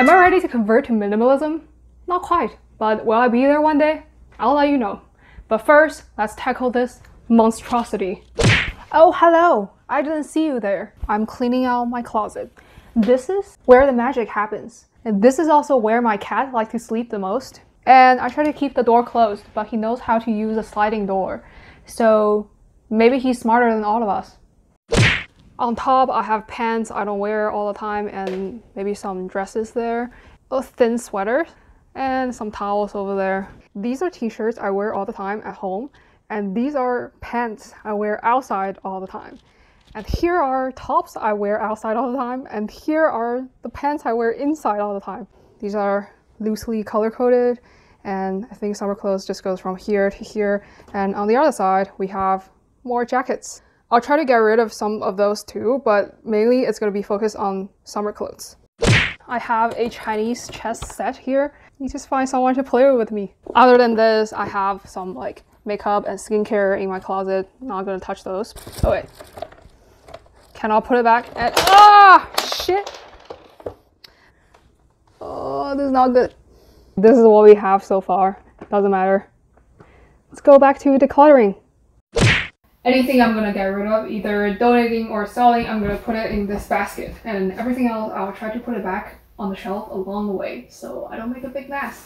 Am I ready to convert to minimalism? Not quite, but will I be there one day? I'll let you know. But first, let's tackle this monstrosity. Oh, hello! I didn't see you there. I'm cleaning out my closet. This is where the magic happens. And this is also where my cat likes to sleep the most. And I try to keep the door closed, but he knows how to use a sliding door. So maybe he's smarter than all of us. On top, I have pants I don't wear all the time and maybe some dresses there, a thin sweater, and some towels over there. These are t-shirts I wear all the time at home, and these are pants I wear outside all the time. And here are tops I wear outside all the time, and here are the pants I wear inside all the time. These are loosely color-coded, and I think summer clothes just goes from here to here. And on the other side, we have more jackets. I'll try to get rid of some of those too, but mainly it's going to be focused on summer clothes. I have a Chinese chess set here. You just find someone to play with me. Other than this, I have some like makeup and skincare in my closet. Not going to touch those. Oh wait. Cannot put it back and shit. Oh, this is not good. This is what we have so far. Doesn't matter. Let's go back to decluttering. Anything I'm gonna get rid of, either donating or selling, I'm gonna put it in this basket. And everything else, I'll try to put it back on the shelf along the way so I don't make a big mess.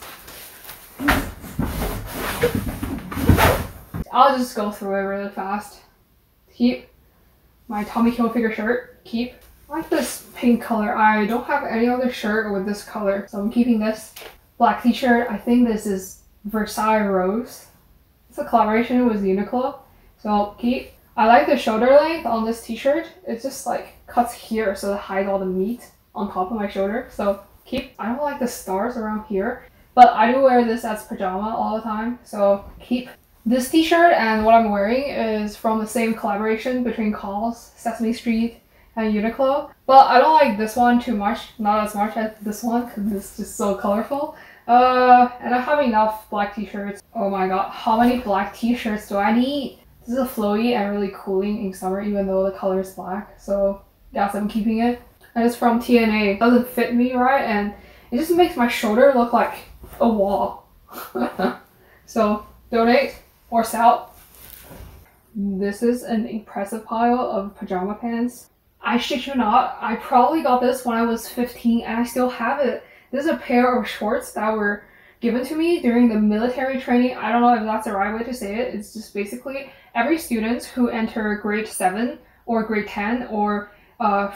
I'll just go through it really fast. Keep my Tommy Hilfiger shirt. Keep. I like this pink color. I don't have any other shirt with this color, so I'm keeping this. Black t-shirt. I think this is Versailles Rose. It's a collaboration with Uniqlo. So I'll keep. I like the shoulder length on this t-shirt. It just like cuts here so it hides all the meat on top of my shoulder. So keep. I don't like the stars around here, but I do wear this as pajama all the time. So keep. This t-shirt and what I'm wearing is from the same collaboration between Cause, Sesame Street, and Uniqlo. But I don't like this one too much. Not as much as this one because it's just so colorful. And I have enough black t-shirts. Oh my god, how many black t-shirts do I need? This is a flowy and really cooling in summer even though the color is black. So yes, I'm keeping it. And it's from TNA. It doesn't fit me right and it just makes my shoulder look like a wall. So donate or sell. This is an impressive pile of pajama pants. I shit you not, I probably got this when I was 15 and I still have it. This is a pair of shorts that were given to me during the military training. I don't know if that's the right way to say it. It's just basically every student who enter grade 7 or grade 10 or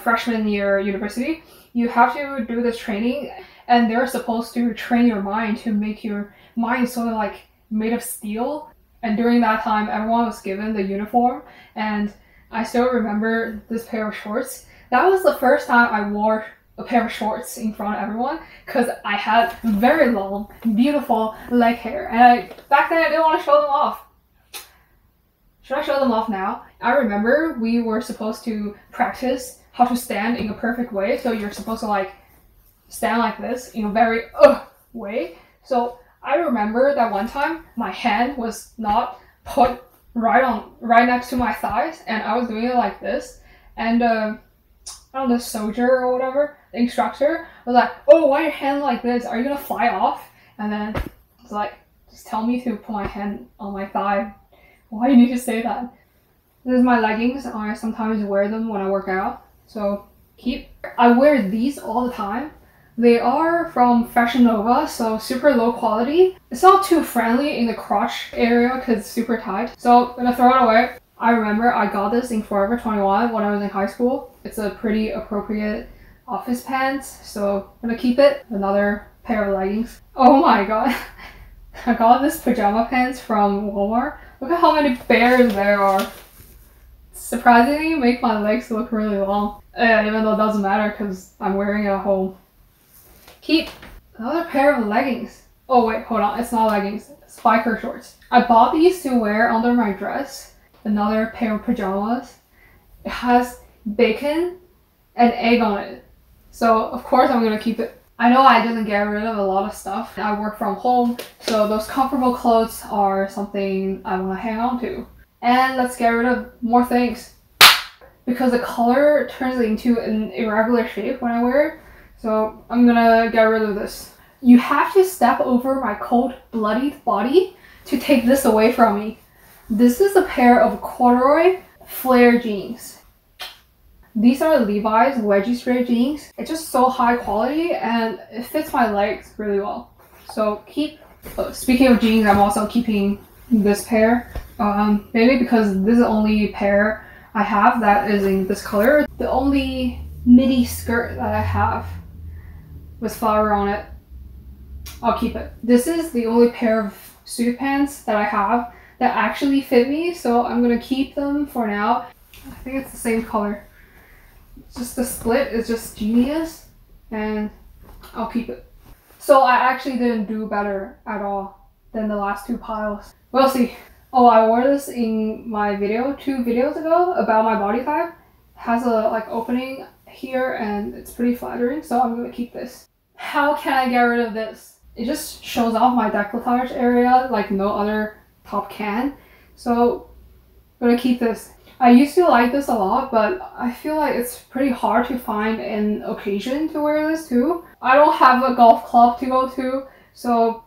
freshman year university, you have to do this training and they're supposed to train your mind to make your mind sort of like made of steel. And during that time, everyone was given the uniform and I still remember this pair of shorts. That was the first time I wore a pair of shorts in front of everyone because I had very long, beautiful leg hair. And back then I didn't want to show them off. Should I show them off now? I remember we were supposed to practice how to stand in a perfect way. So you're supposed to like stand like this in a very way. So I remember that one time my hand was not put right next to my thighs and I was doing it like this. And I don't know, the soldier or whatever, the instructor was like, oh, why your hand like this? Are you gonna fly off? And then it's like, just tell me to put my hand on my thigh. Why do you need to say that? This is my leggings. I sometimes wear them when I work out. So keep. I wear these all the time. They are from Fashion Nova, so super low quality. It's not too friendly in the crotch area because it's super tight. So I'm gonna throw it away. I remember I got this in Forever 21 when I was in high school. It's a pretty appropriate office pants, so I'm gonna keep it. Another pair of leggings. Oh my god. I got this pajama pants from Walmart. Look at how many bears there are. Surprisingly, make my legs look really long. Even though it doesn't matter because I'm wearing it at home. Keep. Another pair of leggings. Oh wait, hold on. It's not leggings. It's biker shorts. I bought these to wear under my dress. Another pair of pajamas. It has bacon and egg on it. So of course I'm gonna keep it. I know I didn't get rid of a lot of stuff. I work from home, so those comfortable clothes are something I want to hang on to. And let's get rid of more things. Because the color turns into an irregular shape when I wear it. So I'm gonna get rid of this. You have to step over my cold, bloodied body to take this away from me. This is a pair of corduroy flare jeans. These are Levi's wedgie straight jeans. It's just so high quality and it fits my legs really well. So speaking of jeans, I'm also keeping this pair. Maybe because this is the only pair I have that is in this color. The only midi skirt that I have with flower on it, I'll keep it. This is the only pair of suit pants that I have that actually fit me, so I'm gonna keep them for now. I think it's the same color. Just the split is just genius, and I'll keep it. So I actually didn't do better at all than the last two piles. We'll see. Oh, I wore this in my video 2 videos ago about my body type. It has a opening here and it's pretty flattering, so I'm gonna keep this. How can I get rid of this? It just shows off my décolletage area like no other top can. So I'm gonna keep this. I used to like this a lot, but I feel like it's pretty hard to find an occasion to wear this too. I don't have a golf club to go to, so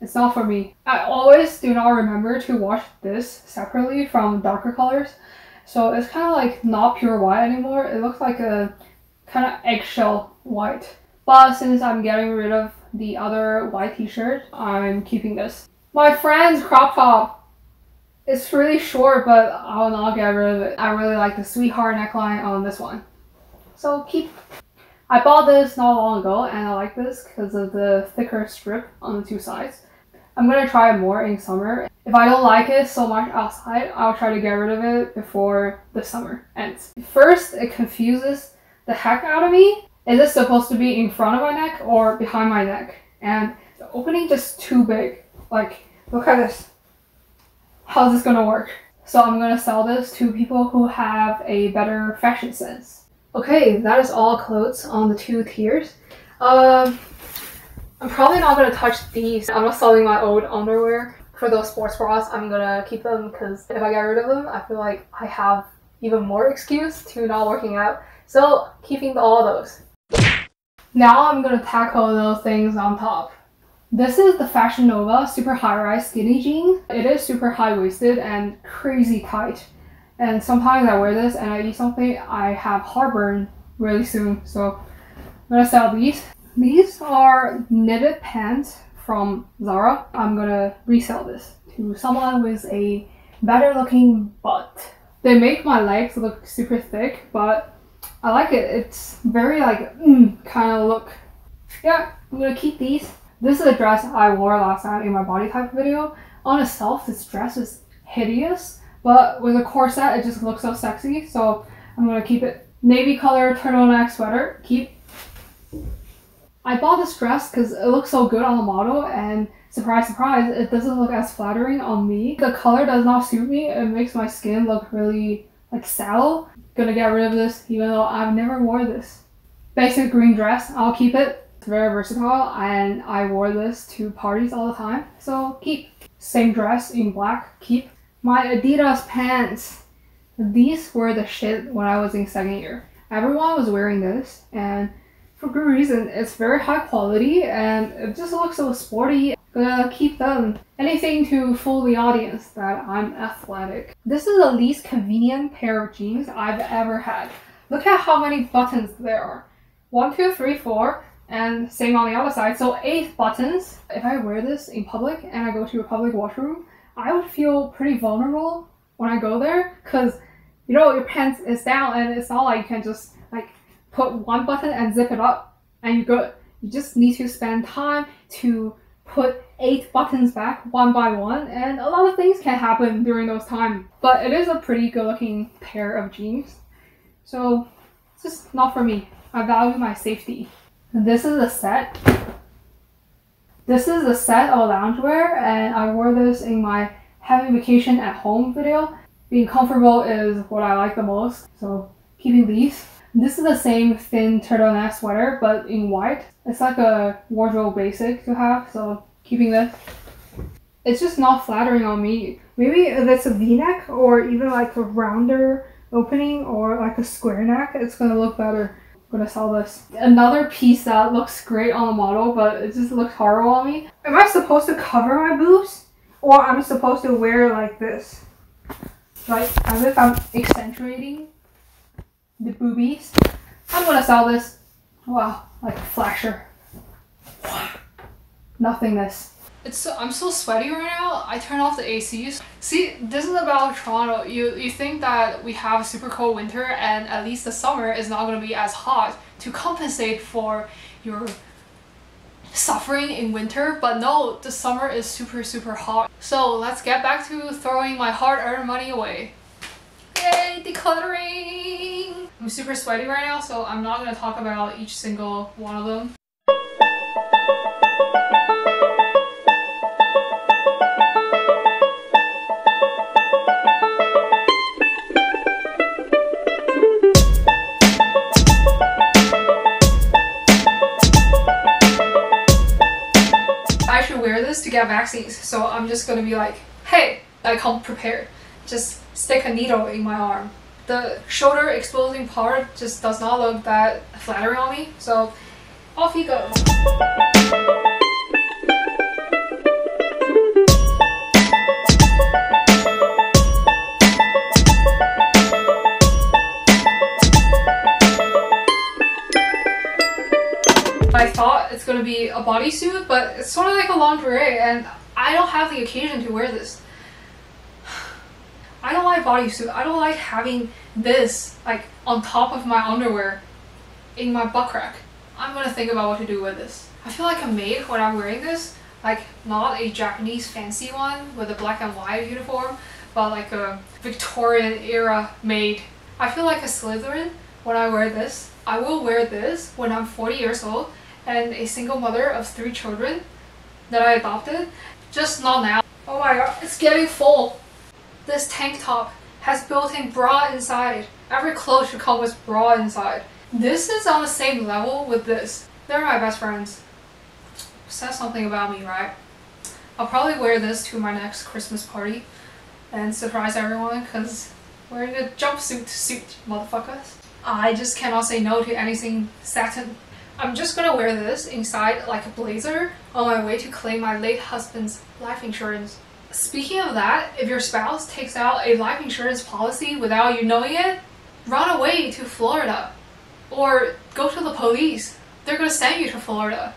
it's not for me. I always do not remember to wash this separately from darker colors. So it's kind of like not pure white anymore. It looks like a kind of eggshell white. But since I'm getting rid of the other white t-shirt, I'm keeping this. My friend's crop top. It's really short, but I'll not get rid of it. I really like the sweetheart neckline on this one. So keep. I bought this not long ago and I like this because of the thicker strip on the 2 sides. I'm gonna try it more in summer. If I don't like it so much outside, I'll try to get rid of it before the summer ends. First, it confuses the heck out of me. Is it supposed to be in front of my neck or behind my neck? And the opening just too big. Like, look at this. How's this gonna work? So I'm gonna sell this to people who have a better fashion sense. Okay, that is all clothes on the 2 tiers. I'm probably not gonna touch these. I'm not selling my old underwear. For those sports bras, I'm gonna keep them because if I get rid of them, I feel like I have even more excuse to not working out. So keeping all those. Now I'm gonna tackle those things on top. This is the Fashion Nova super high-rise skinny jean. It is super high-waisted and crazy tight. And sometimes I wear this and I eat something, I have heartburn really soon. So I'm gonna sell these. These are knitted pants from Zara. I'm gonna resell this to someone with a better looking butt. They make my legs look super thick, but I like it. It's very kind of look. Yeah, I'm gonna keep these. This is a dress I wore last night in my body type video. On itself, this dress is hideous, but with a corset, it just looks so sexy. So I'm gonna keep it. Navy color turtleneck sweater, keep. I bought this dress because it looks so good on the model, and surprise, surprise, it doesn't look as flattering on me. The color does not suit me. It makes my skin look really sallow. Gonna get rid of this even though I've never wore this. Basic green dress, I'll keep it. It's very versatile and I wore this to parties all the time, so keep. Same dress in black, keep. My Adidas pants. These were the shit when I was in 2nd year. Everyone was wearing this and for good reason. It's very high quality and it just looks so sporty. Gonna keep them. Anything to fool the audience that I'm athletic. This is the least convenient pair of jeans I've ever had. Look at how many buttons there are. 1, 2, 3, 4, and same on the other side. So 8 buttons. If I wear this in public and I go to a public washroom, I would feel pretty vulnerable when I go there because your pants is down and it's not like you can just put 1 button and zip it up and you're good. You just need to spend time to put 8 buttons back one by one, and a lot of things can happen during those times. But it is a pretty good looking pair of jeans. So it's just not for me. I value my safety. This is a set. This is a set of loungewear and I wore this in my having vacation at home video. Being comfortable is what I like the most, so keeping these. This is the same thin turtleneck sweater, but in white. It's like a wardrobe basic to have, so keeping this. It's just not flattering on me. Maybe if it's a v-neck or even a rounder opening or a square neck, it's gonna look better. I'm gonna sell this. Another piece that looks great on the model, but it just looks horrible on me. Am I supposed to cover my boobs? Or I'm supposed to wear like this? Right? As if I'm accentuating the boobies. I'm gonna sell this. Wow, like a flasher. Nothingness. I'm so sweaty right now. I turned off the ACs. See, this is about Toronto. You think that we have a super cold winter and at least the summer is not going to be as hot to compensate for your suffering in winter, but no, the summer is super hot. So let's get back to throwing my hard-earned money away. Yay, decluttering! I'm super sweaty right now, so I'm not going to talk about each single one of them. I should wear this to get vaccines, so I'm just gonna be like, hey, I come prepared. Just stick a needle in my arm. The shoulder exposing part just does not look that flattering on me, so off you go. I thought it's gonna be a bodysuit, but it's sort of like a lingerie, and I don't have the occasion to wear this. I don't like bodysuit. I don't like having this like on top of my underwear in my butt crack. I'm gonna think about what to do with this. I feel like a maid when I'm wearing this, like not a Japanese fancy one with a black and white uniform, but like a Victorian era maid. I feel like a Slytherin when I wear this. I will wear this when I'm 40 years old and a single mother of 3 children that I adopted. Just not now. Oh my god, it's getting full. This tank top has built-in bra inside. Every clothes should come with bra inside. This is on the same level with this. They're my best friends. Says something about me, right? I'll probably wear this to my next Christmas party and surprise everyone because wearing a jumpsuit suit, motherfuckers. I just cannot say no to anything satin. I'm just gonna wear this inside like a blazer on my way to claim my late husband's life insurance. Speaking of that, if your spouse takes out a life insurance policy without you knowing it, run away to Florida or go to the police. They're gonna send you to Florida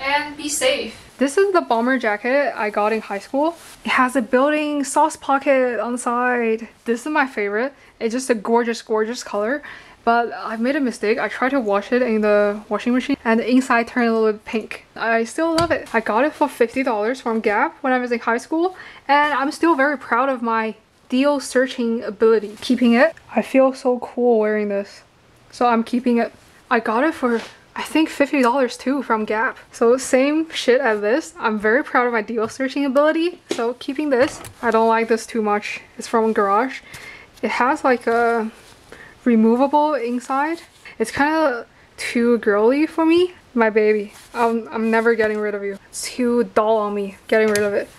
and be safe. This is the bomber jacket I got in high school. It has a built-in sauce pocket on the side. This is my favorite. It's just a gorgeous color. But I've made a mistake. I tried to wash it in the washing machine and the inside turned a little bit pink. I still love it. I got it for $50 from Gap when I was in high school, and I'm still very proud of my deal searching ability. Keeping it. I feel so cool wearing this. So I'm keeping it. I got it for I think $50 too from Gap. So same shit as this. I'm very proud of my deal searching ability. So keeping this. I don't like this too much. It's from Garage. It has like a removable inside. It's kind of too girly for me. My baby, I'm never getting rid of you. It's too dull on me getting rid of it.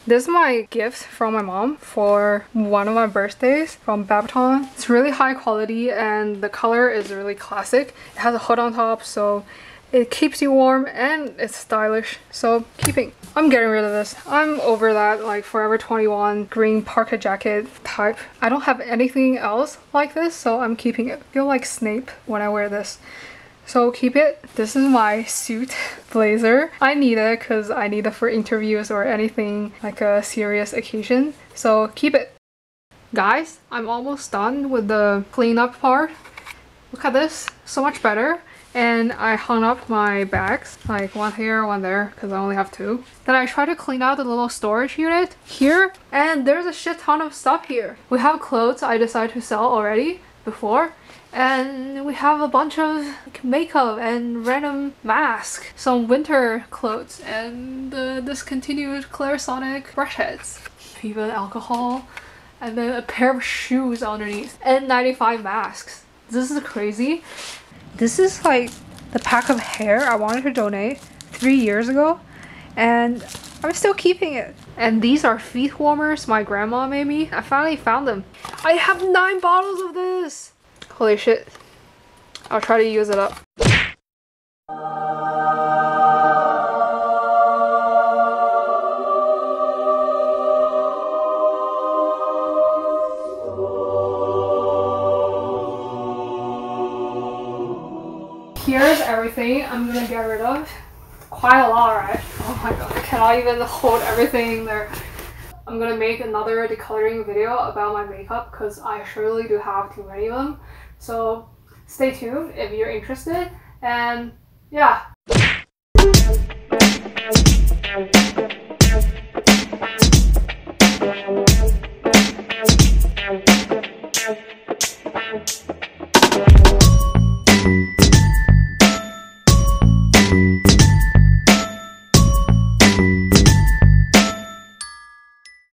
This is my gift from my mom for one of my birthdays from Babaton. It's really high quality and the color is really classic. It has a hood on top, so it keeps you warm and it's stylish. So keeping. I'm getting rid of this. I'm over that like Forever 21 green parka jacket type. I don't have anything else like this, so I'm keeping it. I feel like Snape when I wear this. So keep it. This is my suit blazer. I need it because I need it for interviews or anything like a serious occasion. So keep it. Guys, I'm almost done with the cleanup part. Look at this. So much better. And I hung up my bags, like one here, one there, because I only have 2. Then I tried to clean out the little storage unit here, and there's a shit ton of stuff here. We have clothes I decided to sell already before, and we have a bunch of makeup and random masks, some winter clothes, and the discontinued Clarisonic brush heads, even alcohol, and then a pair of shoes underneath, and 95 masks. This is crazy. This is like the pack of hair I wanted to donate 3 years ago, and I'm still keeping it. And these are feet warmers my grandma made me. I finally found them. I have 9 bottles of this! Holy shit. I'll try to use it up. Here's everything I'm gonna get rid of. Quite a lot, right? Oh my god, I cannot even hold everything there. I'm gonna make another decluttering video about my makeup because I surely do have too many of them. So stay tuned if you're interested. And yeah,